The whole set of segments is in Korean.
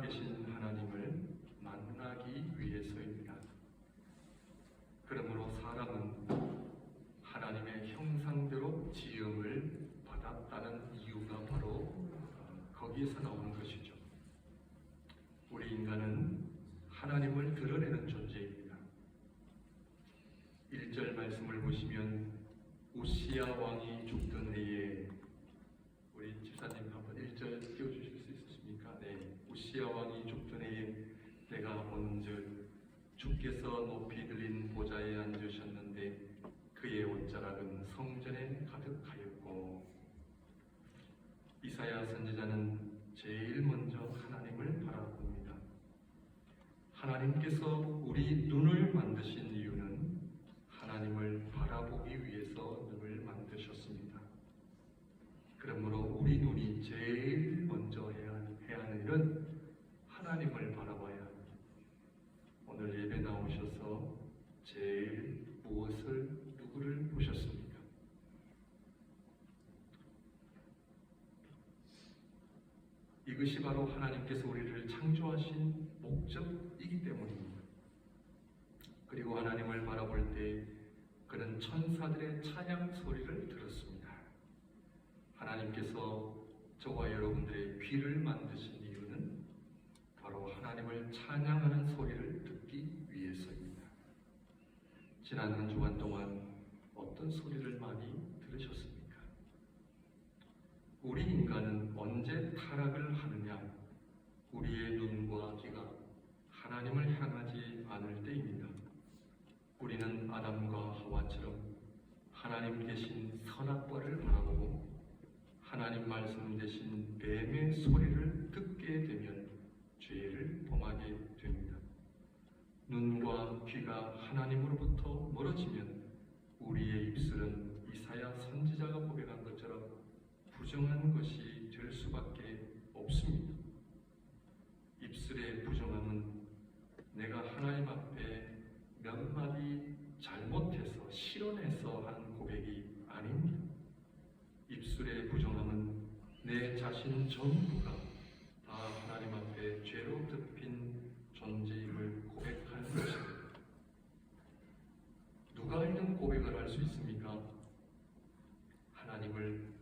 살아계신 하나님을 만나기 위해서입니다. 그러므로 사람은 하나님의 형상대로 지음을 받았다는 이유가 바로 거기에서 나오는 것이죠. 우리 인간은 하나님을 드러내는 존재입니다. 1절 말씀을 보시면 우시야 왕이 죽던 해에, 우리 집사님 한번 1절 띄워주실 수 있으십니까? 네. 우시야 왕이 죽던 해에 내가 본즉 주께서 높이 들린 보좌에 앉으셨는데 그의 옷자락은 성전에 가득하였고. 이사야 선지자는 제일 먼저 하나님을 바라봅니다. 하나님께서 우리 눈을 만드신 이유는 하나님을 바라보기 위해서 눈을 만드셨습니다. 그러므로 우리 눈이 제일 먼저 해야 하는 일은 하나님을 바라봐야 합니다. 오늘 예배 나오셔서 제일 누구를 보셨습니까? 이것이 바로 하나님께서 우리를 창조하신 목적이기 때문입니다. 그리고 하나님을 바라볼 때 그는 천사들의 찬양 소리를 들었습니다. 하나님께서 저와 여러분들의 귀를 만드신 이유는 바로 하나님을 찬양하는 소리를 듣기 위해서입니다. 지난 한 주간 동안 어떤 소리를 많이 들으셨습니까? 우리 인간은 언제 타락을 하느냐? 우리의 눈과 귀가 하나님을 향하지 않을 때입니다. 우리는 아담과 하와처럼 하나님 계신 선악과를 바라보고 하나님 말씀 대신 뱀의 소리를 듣게 되면 죄를 범하게 됩니다. 눈과 귀가 하나님으로부터 멀어지면 우리의 입술은 이사야 선지자가 고백한 것처럼 부정한 것이 될 수밖에 없습니다. 입술의 부정함은 내가 하나님 앞에 몇 마디 잘못해서 실언해서 하는 고백이 아닙니다. 입술의 부정함은 내 자신 전부가 다 하나님 앞에 죄로 덮인 존재임을 고백하는 것입니다. 누가 이런 고백을 할 수 있습니까? 하나님을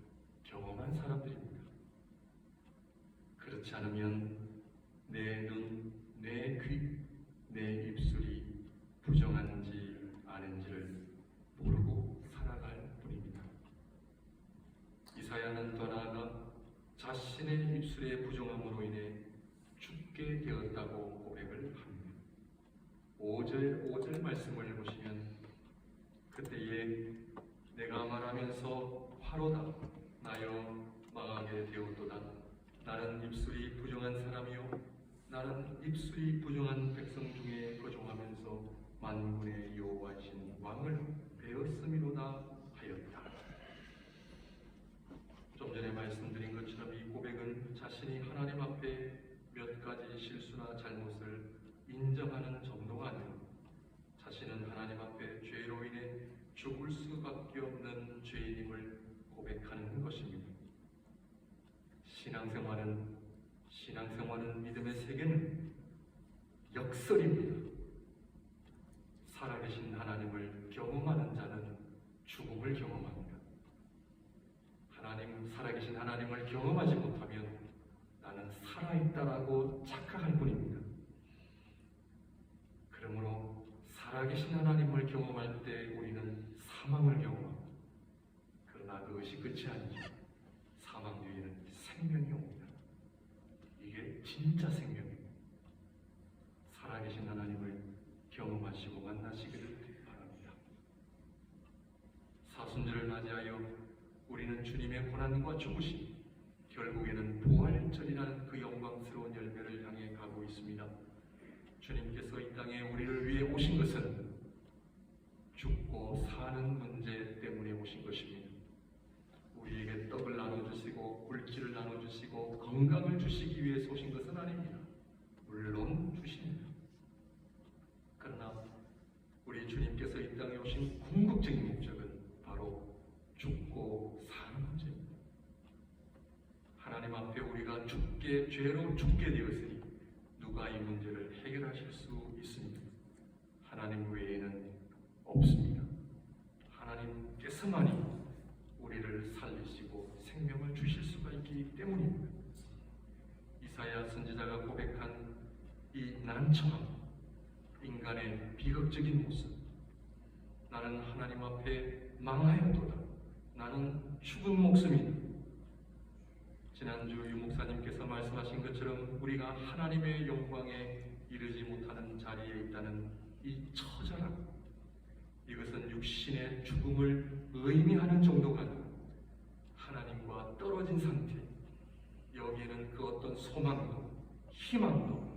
경험한 사람들입니다. 그렇지 않으면 내 눈, 내 귀, 내 입술이 부정한지 아닌지를 모르고 살아갈 뿐입니다. 이사야는 더 나아가 자신의 입술의 부정함으로 인해 죽게 되었다고 고백을 합니다. 5절 말씀을 보시면 그때에 내가 말하면서 화로다 나여 망하게 되었도다. 나는 입술이 부정한 사람이요 나는 입술이 부정한 백성 중에 거종하면서 만군의 여호와이신 왕을 배웠음이로다 하였다. 좀 전에 말씀드린 것처럼 이 고백은 자신이 하나님 앞에 몇 가지 실수나 잘못을 인정하는 정도가 아니라 자신은 하나님 앞에 죄로 인해 죽을 수밖에 없는 죄인임을 고백하는 것입니다. 신앙생활은 믿음의 세계는 역설입니다. 살아계신 하나님을 경험하는 자는 죽음을 경험합니다. 살아계신 하나님을 경험하지 못하면 나는 살아있다라고 착각할 뿐입니다. 그러므로 살아계신 하나님을 경험할 때 우리는 사망을 경험합니다. 그러나 그것이 끝이 아니죠. 사망 뒤에는 생명이 옵니다. 이게 진짜 생명입니다. 살아계신 하나님을 경험하시고 만나시기를 바랍니다. 사순절을 맞이하여 우리는 주님의 고난과 죽으심, 결국에는 부활절이라는 그 영광스러운 열매를 향해 가고 있습니다. 주님께서 이 땅에 우리를 위해 오신 것은 죽고 사는 문제 때문에 오신 것입니다. 우리에게 떡을 나눠주시고 물질을 나눠주시고 건강을 주시기 위해서 오신 것은 아닙니다. 물론 주십니다. 그러나 우리 주님께서 이 땅에 오신 궁극적인 목적은 바로 죽고 사는 문제입니다. 하나님 앞에 우리가 죄로 죽게 되었으니 문제를 해결하실 수 있습니다. 하나님 외에는 없습니다. 하나님께서만이 우리를 살리시고 생명을 주실 수가 있기 때문입니다. 이사야 선지자가 고백한 이 난처함, 인간의 비극적인 모습, 나는 하나님 앞에 망하였도다, 나는 죽은 목숨이다. 지난주 유 목사님께서 말씀하신 것처럼 우리가 하나님의 영광에 이르지 못하는 자리에 있다는 이 처절함, 이것은 육신의 죽음을 의미하는 정도가 아니라 하나님과 떨어진 상태, 여기에는 그 어떤 소망도 희망도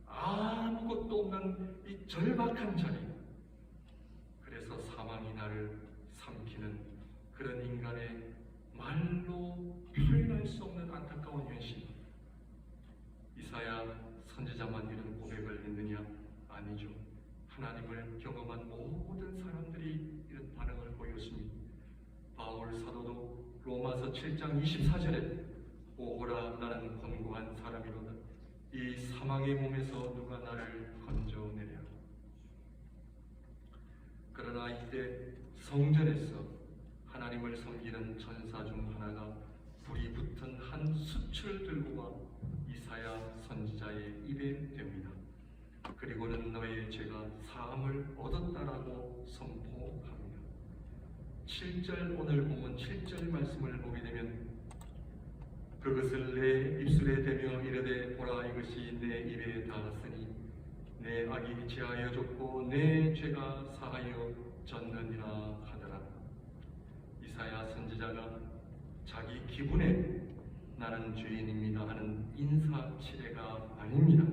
아무것도 없는 이 절박한 자리, 그래서 사망이 나를 삼키는 그런 인간의 말로 표현할 수 없는 안타까운 현실. 이사야 선지자만 이런 고백을 했느냐? 아니죠. 하나님을 경험한 모든 사람들이 이런 반응을 보였습니다. 바울 사도도 로마서 7장 24절에 오호라 나는 권고한 사람이로다, 이 사망의 몸에서 누가 나를 건져내랴. 그러나 이때 성전에서 하나님을 섬기는 천사 중 하나가 불이 붙은 한 숯을 들고 와 이사야 선지자의 입에 댑니다. 그리고는 너의 죄가 사함을 얻었다라고 선포합니다. 7절, 오늘 본문 7절 말씀을 보게 되면 그것을 내 입술에 대며 이르되 보라 이것이 내 입에 닿았으니 내 악이 제하여 졌고 내 죄가 사하여 졌느니라 하더라. 이사야 선지자가 자기 기분에 나는 죄인입니다 하는 인사치레가 아닙니다.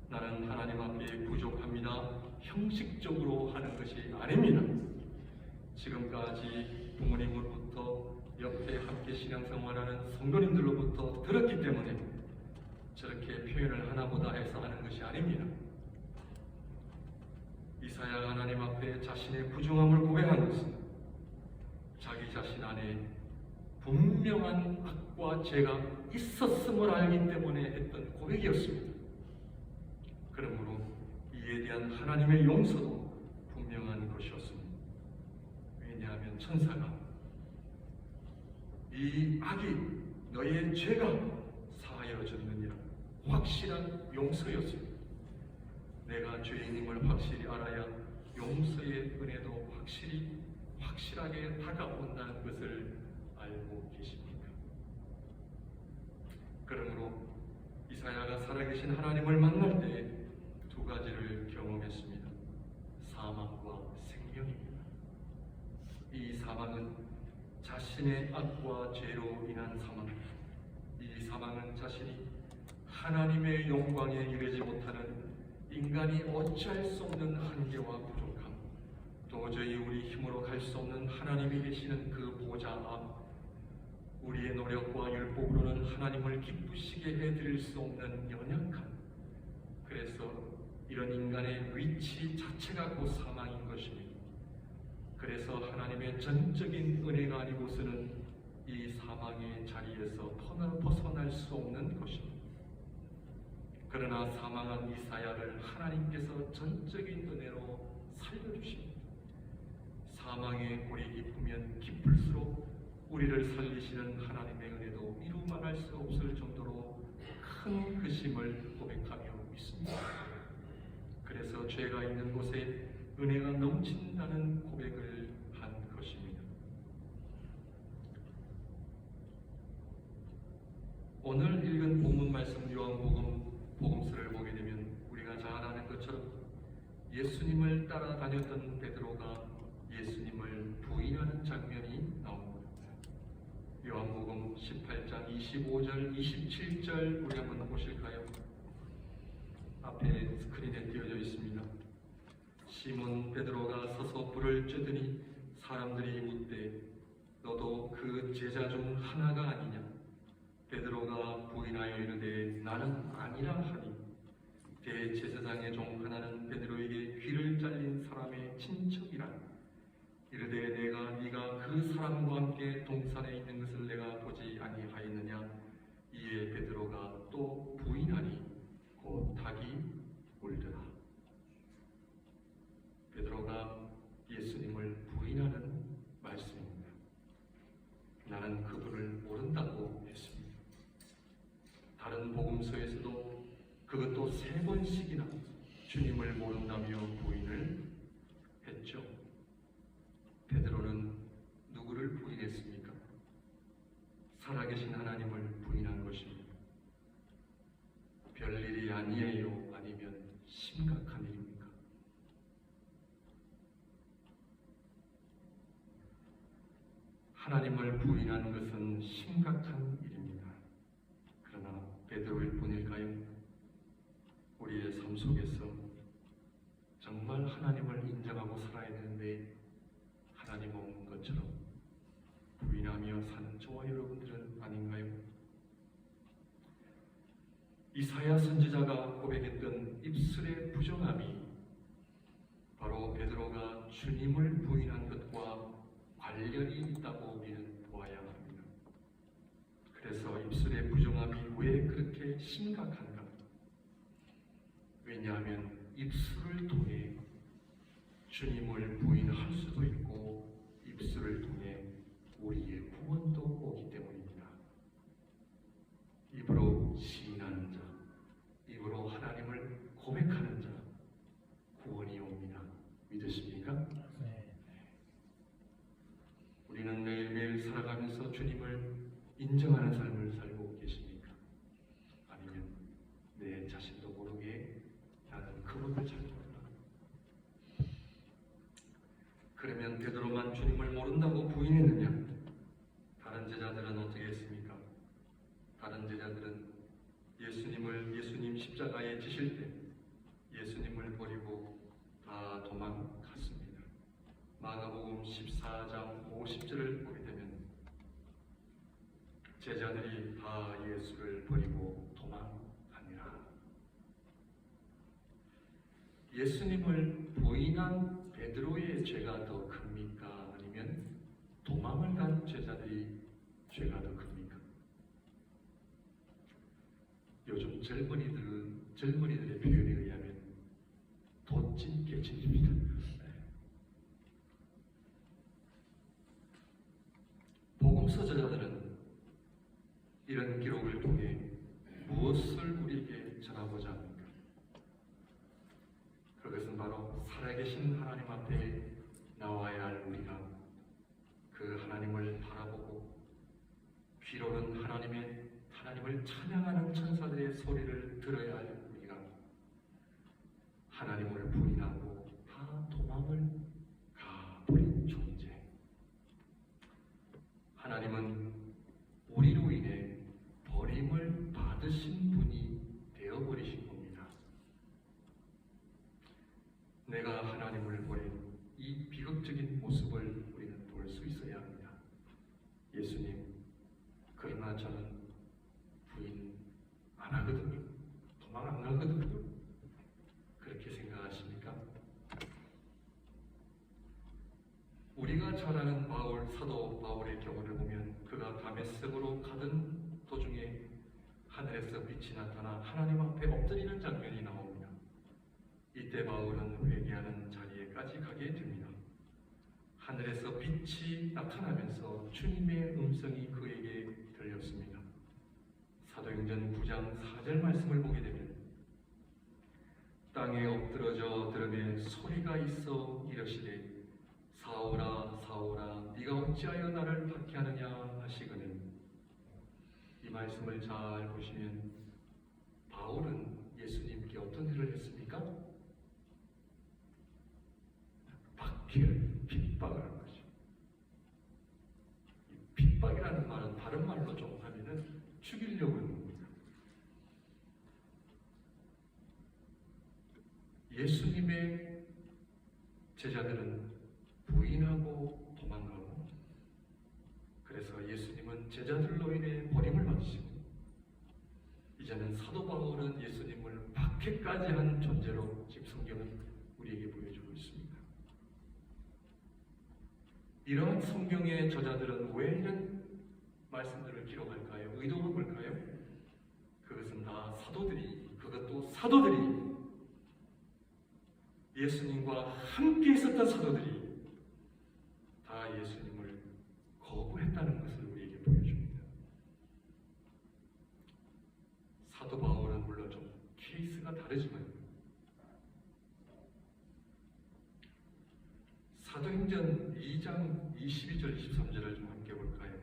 나는 하나님 앞에 부족합니다 형식적으로 하는 것이 아닙니다. 지금까지 부모님으로부터 옆에 함께 신앙생활하는 성도님들로부터 들었기 때문에 저렇게 표현을 하나보다 해서 하는 것이 아닙니다. 이사야 하나님 앞에 자신의 부정함을 고백한 것은 자기 자신 안에 분명한 악과 죄가 있었음을 알기 때문에 했던 고백이었습니다. 그러므로 이에 대한 하나님의 용서도 분명한 것이었습니다. 왜냐하면 천사가 이 악이 너의 죄가 사하여졌느니라 확실한 용서였습니다. 내가 죄인임을 확실히 알아야 용서의 은혜도 확실하게 다가온다는 것을 알고 계십니까? 그러므로 이사야가 살아계신 하나님을 만날 때 두 가지를 경험했습니다. 사망과 생명입니다. 이 사망은 자신의 악과 죄로 인한 사망, 이 사망은 자신이 하나님의 영광에 이르지 못하는 인간이 어찌할 수 없는 한계와 부족함, 도저히 우리 힘으로 갈 수 없는 하나님이 계시는 그 보좌 앞, 우리의 노력과 율법으로는 하나님을 기쁘시게 해드릴 수 없는 연약함, 그래서 이런 인간의 위치 자체가 곧 사망인 것입니다. 그래서 하나님의 전적인 은혜가 아니고서는 이 사망의 자리에서 벗어날 수 없는 것입니다. 그러나 사망한 이사야를 하나님께서 전적인 은혜로 살려주십니다. 사망의 골이 깊으면 깊을수록 우리를 살리시는 하나님의 은혜도 이루 말할 수 없을 정도로 큰 크심을 고백하며 있습니다. 그래서 죄가 있는 곳에 은혜가 넘친다는 고백을 한 것입니다. 오늘 읽은 본문 말씀 요한복음 복음서를 보게 되면 우리가 잘 아는 것처럼 예수님을 따라다녔던 베드로가 예수님을 부인하는 장면이 나옵니다. 요한복음 18장 25절, 27절 우리 한번 보실까요? 앞에 스크린에 띄어져 있습니다. 시몬 베드로가 서서 불을 쬐더니 사람들이 묻되 너도 그 제자 중 하나가 아니냐? 베드로가 부인하여 이르되 나는 아니라 하니 대제사장의 종 하나는 베드로에게 귀를 잘린 사람의 친척이라 이르되 네가 그 사람과 함께 동산에 있는 것을 내가 보지 아니하였느냐? 이에 베드로가 또 부인하니 곧 닭이 울더라. 베드로가 예수님을 부인하는 말씀입니다. 나는 그분을 모른다고 했습니다. 다른 복음서에서도 그것도 3번씩이나 주님을 모른다며 부인을 했죠. 베드로는 누구를 부인했습니까? 살아계신 하나님을 부인한 것입니다. 별일이 아니에요? 아니면 심각한 일입니까? 하나님을 부인하는 것은 심각한 일입니다. 그러나 베드로일 뿐일까요? 우리의 삶 속에서 정말 하나님을 인정하고 살아야 되는데 하나님 없는 것처럼 부인하며 사는 저와 여러분들은 아닌가요? 이사야 선지자가 고백했던 입술의 부정함이 바로 베드로가 주님을 부인한 것과 관련이 있다고 우리는 보아야 합니다. 그래서 입술의 부정함이 왜 그렇게 심각한가? 왜냐하면 입술을 통해 주님을 부인할 수도 있고 입술을 통해 우리의 구원도 오기 때문입니다. 입으로 시인하는 자, 입으로 하나님을 고백하는 자, 구원이 옵니다. 믿으십니까? 네. 우리는 매일매일 살아가면서 주님을 인정하는 삶을 살고 계십니까? 아니면 내 자신도 모르게 나는 그분을 잘 모르나? 그러면 베드로만 주님을 모른다고 부인했느냐? 다른 제자들은 어떻게 했습니까? 다른 제자들은 예수님 십자가에 지실 때 예수님을 버리고 다 도망갔습니다. 마가복음 14장 50절을 보게 되면 제자들이 다 예수를 버리고 도망가니라. 예수님을 부인한 베드로의 죄가 더 큽니까? 아니면 도망을 간 제자들이 죄가 더 큽니까? 요즘 젊은이들의 표현에 의하면 도찐 개찐입니다. 복음서 저자들은 이런 기록을 통해 무엇을 우리에게 전하고자 합니까? 그것은 바로 살아계신 하나님 앞에 나와야 할 우리가 그 하나님을 바라보고 귀로는 하나님을 찬양하는 천사들의 소리를 들어야 할 우리가 하나님을 부인하고 다 도망을 가버린 존재. 하나님은 우리로 인해 버림을 받으신 분이 되어버리신 겁니다. 내가 하나님을 버린 이 비극적인 모습을 우리는 볼 수 있어야 합니다. 예수님, 그러나 저는 부인 안 하거든요. 도망 안 가거든요. 그렇게 생각하십니까? 우리가 잘 아는 사도 바울의 경우를 보면 그가 다메섹으로 가던 도중에 하늘에서 빛이 나타나 하나님 앞에 엎드리는 장면이 나옵니다. 이때 바울은 회개하는 자리에까지 가게 됩니다. 하늘에서 빛이 나타나면서 주님의 음성이 그에게 들렸습니다. 사도행전 9장 4절 말씀을 보게 되면 땅에 엎드러져 들음에 소리가 있어 이르시되 사울아 사울아 네가 어찌하여 나를 박해하느냐 하시거늘. 이 말씀을 잘 보시면 바울은 예수님께 어떤 일을 했습니까? 박해를, 핍박을 한 거죠. 이 핍박이라는 말은 다른 말로 좀 하면은 죽이려고 하는 겁니다. 예수님의 제자들은 부인하고 도망가고, 그래서 예수님은 제자들로 인해 버림을 받으시고, 이제는 사도 바울은 예수님을 박해까지 한 존재로 지금 성경은 우리에게 보여주고 있습니다. 이러한 성경의 저자들은 왜 이런 말씀들을 기록할까요? 의도가 뭘까요? 그것은 다 사도들이 그것도 사도들이, 예수님과 함께 있었던 사도들이 다 예수님을 거부했다는 것을 우리에게 보여줍니다. 사도 바울은 물론 좀 케이스가 다르지만 사도행전 2장 22절 23절을 좀 함께 볼까요?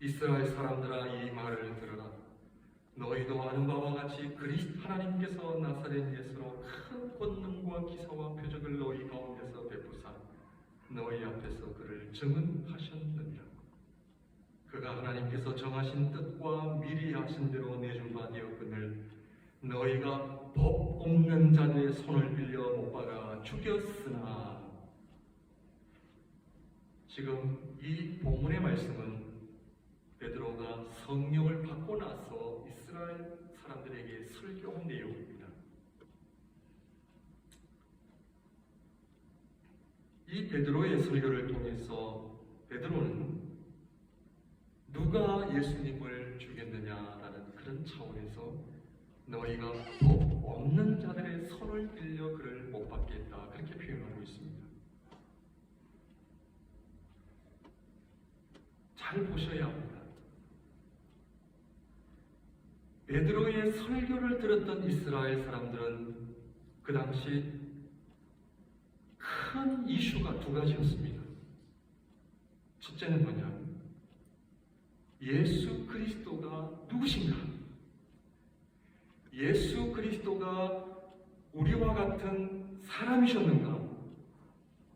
이스라엘 사람들아, 이 말을 들으라. 너희도 아는 바와 같이 하나님께서 나사렛 예수로 큰 권능과 기사와 표적을 너희 가운데서 베푸사 너희 앞에서 그를 증언하셨느니라. 그가 하나님께서 정하신 뜻과 미리 하신 대로 내준 바 되었거늘 너희가 법 없는 자들의 손을 빌려 못 박아 죽였으나. 지금 이 본문의 말씀은 베드로가 성령을 받고 나서 이스라엘 사람들에게 설교한 내용입니다. 이 베드로의 설교를 통해서 베드로는 누가 예수님을 죽였느냐라는 그런 차원에서 너희가 법 없는 자들의 손을 빌려 그를 못 박겠다, 그렇게 표현하고 있습니다. 잘 보셔야 합니다. 베드로의 설교를 들었던 이스라엘 사람들은 그 당시 큰 이슈가 두 가지였습니다. 첫째는 뭐냐? 예수 그리스도가 누구신가? 예수 그리스도가 우리와 같은 사람이셨는가?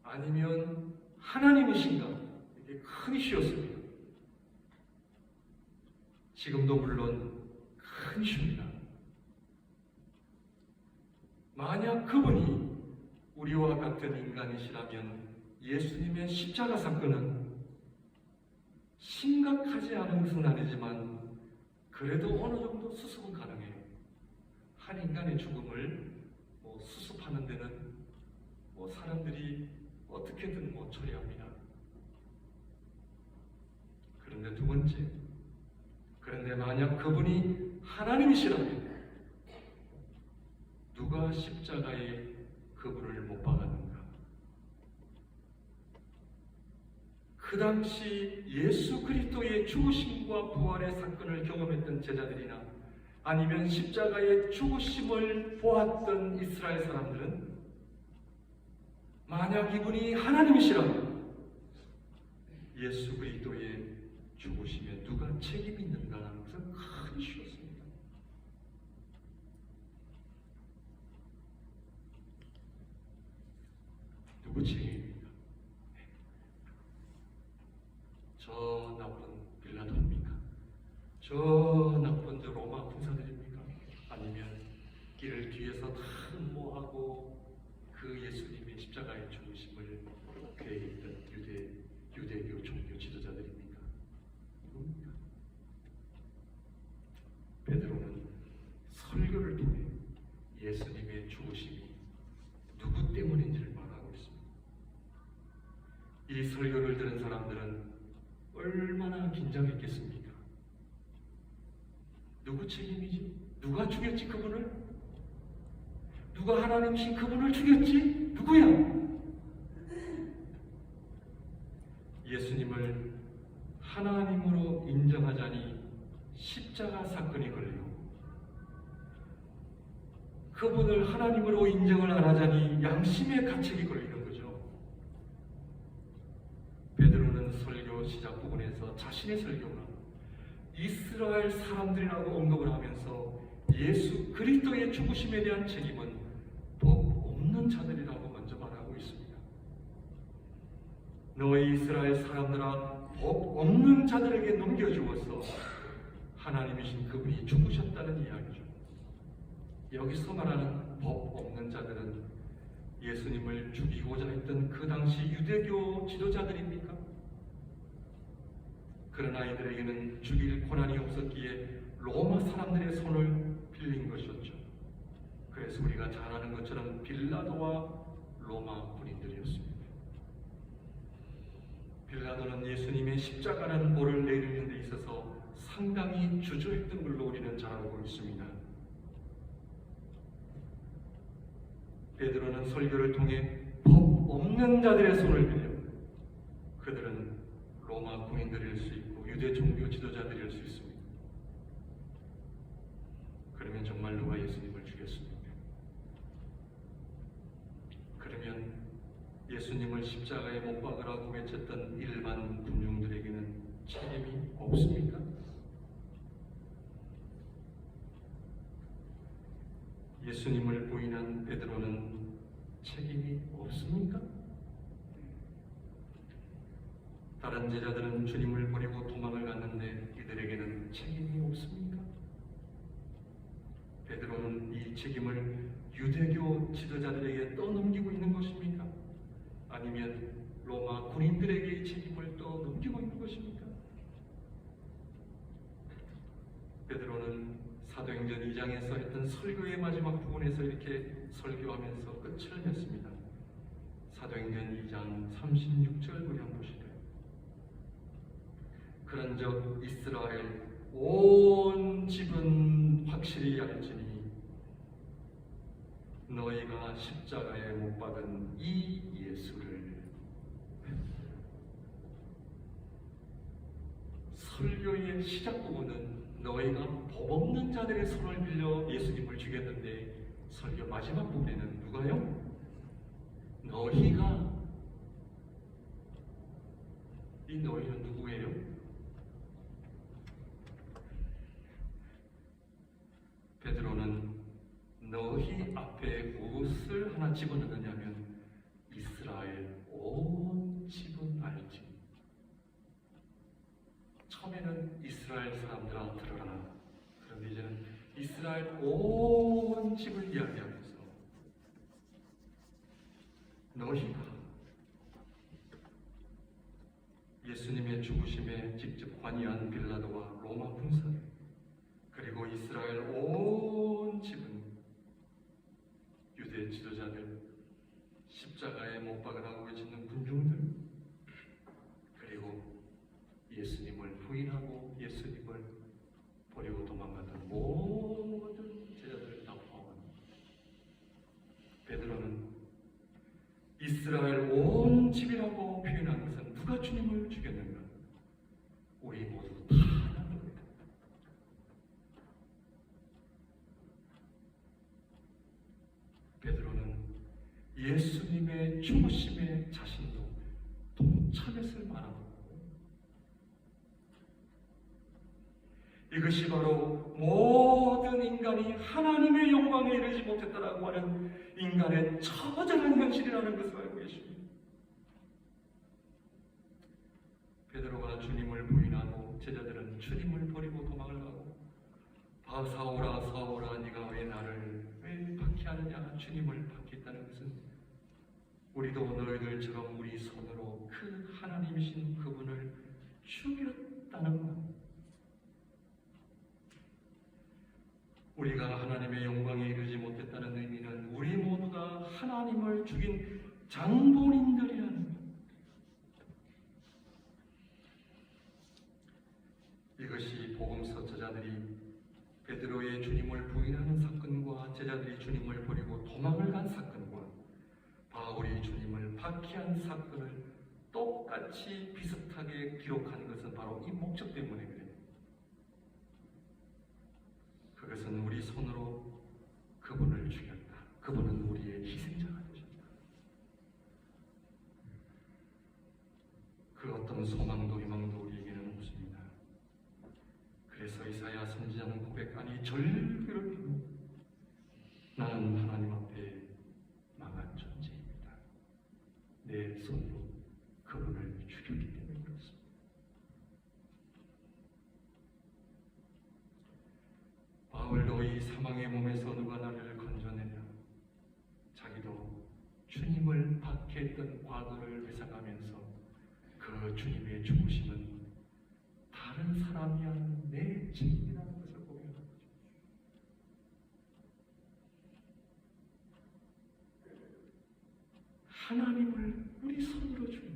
아니면 하나님이신가? 이게 큰 이슈였습니다. 지금도 물론 큰 이슈입니다. 만약 그분이 우리와 같은 인간이시라면 예수님의 십자가 사건은 심각하지 않은 것은 아니지만 그래도 어느 정도 수습은 가능해요. 한 인간의 죽음을 수습하는 데는 사람들이 어떻게든 처리합니다. 그런데 두 번째, 그런데 만약 그분이 하나님이시라면 누가 십자가에 그분을 못 박았는가? 그 당시 예수 그리스도의 죽으심과 부활의 사건을 경험했던 제자들이나 아니면 십자가의 죽으심을 보았던 이스라엘 사람들은 만약 이분이 하나님이시라면 예수 그리스도의 죽으심에 누가 책임이 있는가라는 것은 큰 이슈였습니다. 누구 책임입니까? 저 나쁜 빌라도입니까? 저 나쁜 로마 군사들입니까? 아니면 길을 뒤에서 다 음모하고 그 예수님의 십자가의 죽으심을 계획했던 유대교 종교 지도자들입니까? 누굽니까? 베드로는 설교를 통해 예수님의 죽으심이 누구 때문인지를 말하고 있습니다. 이 설교를 들은 사람들은 얼마나 긴장했겠습니까? 누구 책임이지? 누가 죽였지 그분을? 누가 하나님이신 그분을 죽였지? 누구야? 예수님을 하나님으로 인정하자니 십자가 사건이 걸리고 그분을 하나님으로 인정을 안 하자니 양심의 가책이 걸리는 거죠. 베드로는 설교 시작 부분에서 자신의 설교가 이스라엘 사람들이라고 언급을 하면서 예수 그리스도의 죽으심에 대한 책임은 법 없는 자들이라고 먼저 말하고 있습니다. 너희 이스라엘 사람들아, 법 없는 자들에게 넘겨주어서 하나님이신 그분이 죽으셨다는 이야기죠. 여기서 말하는 법 없는 자들은 예수님을 죽이고자 했던 그 당시 유대교 지도자들입니까? 그런 아이들에게는 죽일 권한이 없었기에 로마 사람들의 손을 빌린 것이었죠. 그래서 우리가 잘 아는 것처럼 빌라도와 로마 군인들이었습니다. 빌라도는 예수님의 십자가라는 볼을 내리는 데 있어서 상당히 주저했던 걸로 우리는 잘 알고 있습니다. 베드로는 설교를 통해 법 없는 자들의 손을 빌려 그들은 로마 군인들일 수 있고 유대 종교 지도자들일 수 있습니다. 그러면 정말 누가 예수님을 죽였습니까? 그러면 예수님을 십자가에 못 박으라고 외쳤던 일반 군중들에게는 책임이 없습니까? 예수님을 부인한 베드로는 책임이 없습니까? 다른 제자들은 주님을 버리고 도망을 갔는데 이들에게는 책임이 없습니까? 베드로는 이 책임을 유대교 지도자들에게 떠넘기고 있는 것입니까? 아니면 로마 군인들에게 이 책임을 떠넘기고 있는 것입니까? 베드로는 사도행전 2장에서 했던 설교의 마지막 부분에서 이렇게 설교하면서 끝을 맺습니다. 사도행전 2장 36절 우리 한번 보시죠. 그런즉 이스라엘 온 집은 확실히 알지니 너희가 십자가에 못 박은 이 예수를 설교의 시작 부분은 너희가 법 없는 자들의 손을 빌려 예수님을 죽였는데 설교 마지막 부분에는 누가요? 너희가 이 너희는 누구예요? 베드로는 너희 앞에 무엇을 하나 집어넣느냐면 이스라엘 온 집은 알지. 처음에는 이스라엘 사람들아 들어라. 그런데 이제는 이스라엘 온 집을 이야기하면서 너희가 예수님의 죽으심에 직접 관여한 빌라도와 로마 군사들 그리고 이스라엘 온 집은 유대 지도자들 십자가에 못 박으라고 외치는 군중들 그리고 예수님을 부인하고 예수님을 버리고 도망가던 모든 제자들을 다 포함합니다. 베드로는 이스라엘 온 집이라고 표현한 것은 누가 주님을 죽였는가? 우리 모두 다 하는 겁니다. 베드로는 예수님의 죽으심에 자신도 동참했을 만하고 이것이 바로 모든 인간이 하나님의 영광에 이르지 못했다라고 하는 인간의 처절한 현실이라는 것을 알고 계십니다. 베드로가 주님을 부인하고 제자들은 주님을 버리고 도망을 가고 사울아 사울아 네가 왜 나를 왜 박해하느냐 주님을 박해했다는 것은 우리도 너희들처럼 우리 손으로 그 하나님이신 그분을 죽였다는 것. 우리가 하나님의 영광에 이르지 못했다는 의미는 우리 모두가 하나님을 죽인 장본인들이라는 것. 이것이 복음서 저자들이 베드로의 주님을 부인하는 사건과 제자들이 주님을 버리고 도망을 간 사건과 바울이 주님을 박해한 사건을 똑같이 비슷하게 기록한 것은 바로 이 목적 때문에 그래요. 그것은 우리 손으로 그분을 죽였다. 그분은 우리의 희생자가 되셨다. 그 어떤 소망도 희망도 우리에게는 없습니다. 그래서 이사야 선지자는 고백하니 절규를 피고 나는 하나님 앞에 망한 존재입니다. 내 손으로 그분을 죽였기 때문에 그렇습니다. 바울도 이 사망의 몸에서 누가 나를 건져내냐 자기도 주님을 박해했던 과거를 회상하면서 그 주님의 죽으심은 다른 사람이 아닌 내 책임이라는 것을 고백합니다. 하나님을 우리 손으로 죽인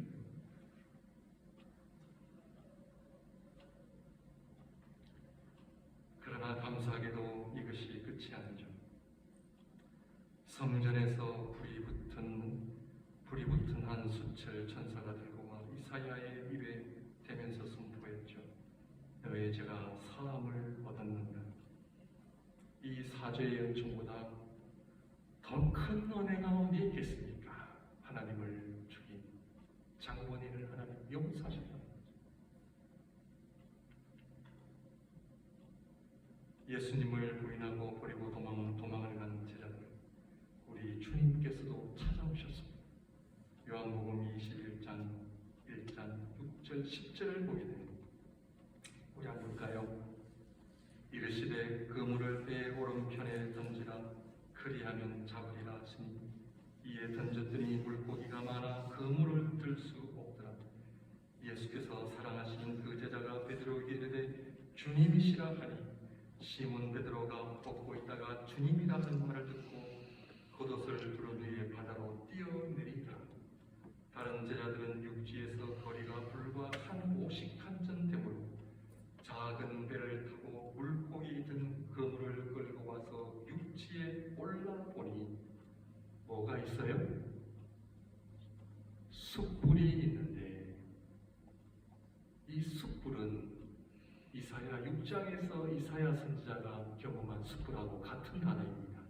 숫을 천사가 들고 와 이사야의 입에 대면서 선포했죠. 너의 죄가 사함을 얻었느니라. 이 사죄의 은총보다 더 큰 은혜가 어디에 있겠습니까? 하나님을 죽인 장본인을 하나님 용서하셨다. 예수님을 부인하고 버리고 도망을 간 제자들, 우리 주님께서도 찾아오셨습니다. 요한복음 21장 1장 6절 10절을 보게 됩니다. 우리 한번 볼까요? 이르시되 그물을 배 오른편에 던지라, 그리하면 잡으리라 하시니 이에 던졌더니 물고기가 많아 그물을 들 수 없더라. 예수께서 사랑하시는 그 제자가 베드로에게 이르되 주님이시라 하니 시몬 베드로가 벗고 있다가 주님이라는 말을 듣고 겉옷을 두른 뒤에 바다로 뛰어내리더라. 다른 제자들은 육지에서 거리가 불과 한 50칸전 되므로 작은 배를 타고 물고기 든 그물을 끌고 와서 육지에 올라보니 뭐가 있어요? 숯불이 있는데, 이 숯불은 이사야 6장에서 이사야 선지자가 경험한 숯불하고 같은 단어입니다.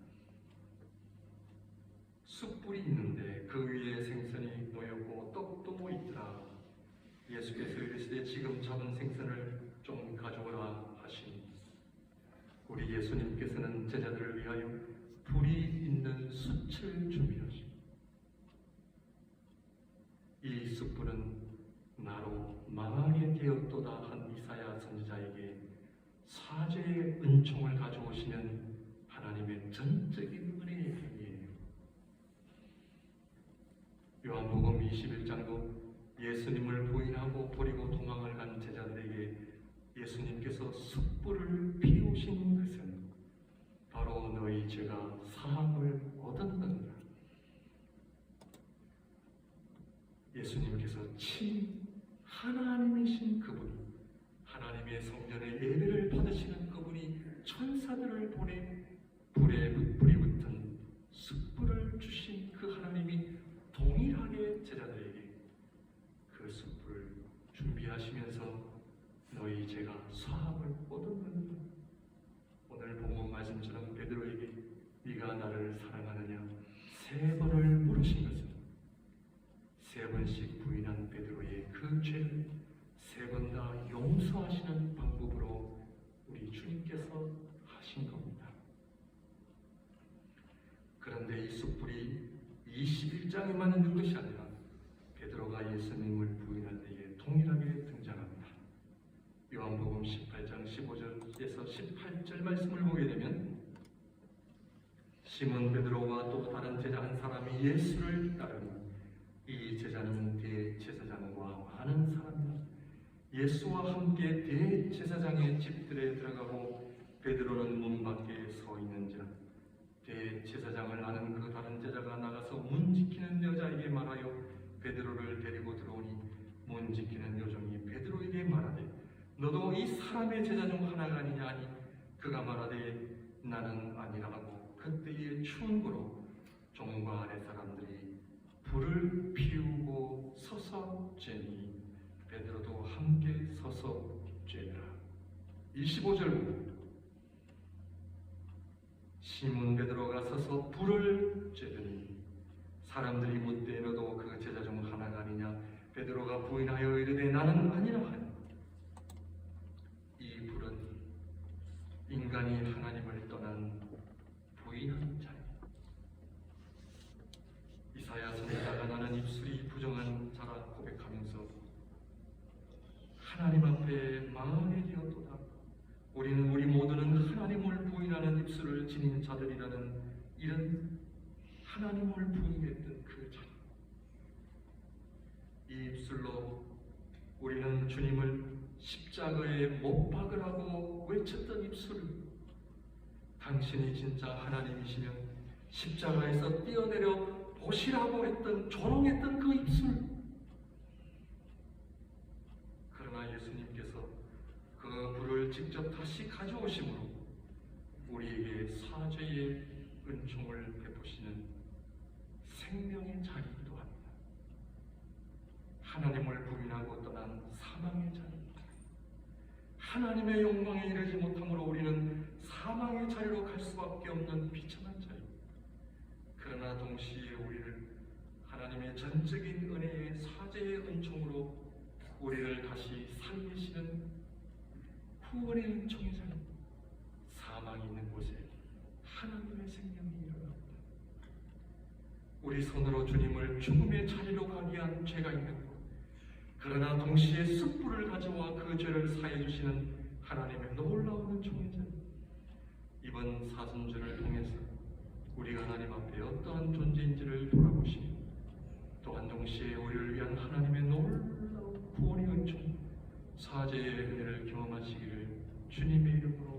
숯불이 있는데 그 위에 생선이 놓였고 떡도 있더라. 예수께서 이르시되 지금 잡은 생선을 좀 가져오라 하시니 우리 예수님께서는 제자들을 위하여 불이 있는 숯을 준비하시니 이 숯불은 나로 망하게 되었도다 한 이사야 선지자에게 사죄의 은총을 가져오시는 하나님의 전적인 은혜의 행위예요. 요한복음 21장도 예수님을 부인하고 버리고 도망을 간 제자들에게 예수님께서 숯불을 피우신 것은 바로 너희 죄가 사함을 얻었느니라. 예수님께서 친 하나님이신 그분, 하나님의 성전의 예배를 받으시는 그분이 천사들을 보내 불이 붙은 숯불을 주신 그 하나님이 동일하게 제자들에게 그 숯불을 준비하시면서 너희 죄가 사함을 얻었느니라. 오늘 본문 말씀처럼 베드로에게 네가 나를 사랑하느냐 3번을 물으신 것은 3번씩 부인한 베드로의 그 죄를 3번 다 용서하시는 방법으로 우리 주님께서 하신 겁니다. 그런데 이 숯불이 21장에만 있는 것이 아니라 베드로가 예수님을 부인할 때에 동일하게 등장합니다. 요한복음 18장 15절에서 18절 말씀을 보게 되면 시몬 베드로와 또 다른 제자 한 사람이 예수를 따르니 이 제자는 대제사장과 많은 사람이라. 예수와 함께 대제사장의 집들에 들어가고 베드로는 문 밖에 서 있는지라. 대제사장을 아는 그 다른 제자가 나가서 문 지키는 여자에게 말하여 베드로를 데리고 들어오니 문 지키는 여종이 베드로에게 말하되 너도 이 사람의 제자 중 하나가 아니냐 하니 그가 말하되 나는 아니라 하고 그때의 추운고로 종과 아래 사람들이 불을 피우고 서서 쬐니 베드로도 함께 서서 쬐더라. 25절 시몬 베드로가 서서 불을 쬐더니 사람들이 묻되 너도 그 제자 중 하나가 아니냐. 베드로가 부인하여 이르되 나는 아니라 하니 이 불은 인간이 하나님을 떠난 부인한 자입니다. 이사야 선지자가 나는 입술이 부정한 자라 고백하면서 하나님 앞에 망하게 되었도다. 우리 모두는 하나님을 부인하는 입술을 지닌 자들이라는 이런 하나님을 부인했던 그 자리. 이 입술로 우리는 주님을 십자가에 못 박으라고 외쳤던 입술, 당신이 진짜 하나님이시면 십자가에서 뛰어내려 보시라고 했던 조롱했던 그 입술. 그러나 예수님께서 그 불을 직접 다시 가져오심으로 우리에게 사죄의 은총을 베푸시는 생명의 자리이기도 합니다. 하나님을 부인하고 떠난 사망의 자리, 하나님의 영광에 이르지 못함으로 우리는 사망의 자리로 갈 수밖에 없는 비참한 자리. 그러나 동시에 우리를 하나님의 전적인 은혜의 사죄의 은총으로 우리를 다시 살리시는 후원의 은총의 자리, 사망이 있는 곳에 하나님의 생명이 일어납니다. 우리 손으로 주님을 죽음의 자리로 가게 한 죄가 있는 것, 그러나 동시에 숯불을 가져와 그 죄를 사해 주시는 하나님의 놀라운 은총의 자리. 이번 사순절을 통해서 우리가 하나님 앞에 어떠한 존재인지를 돌아보시고, 또한 동시에 우리를 위한 하나님의 놀라운 구원의 은총, 사죄의 은혜를 경험하시기를 주님의 이름으로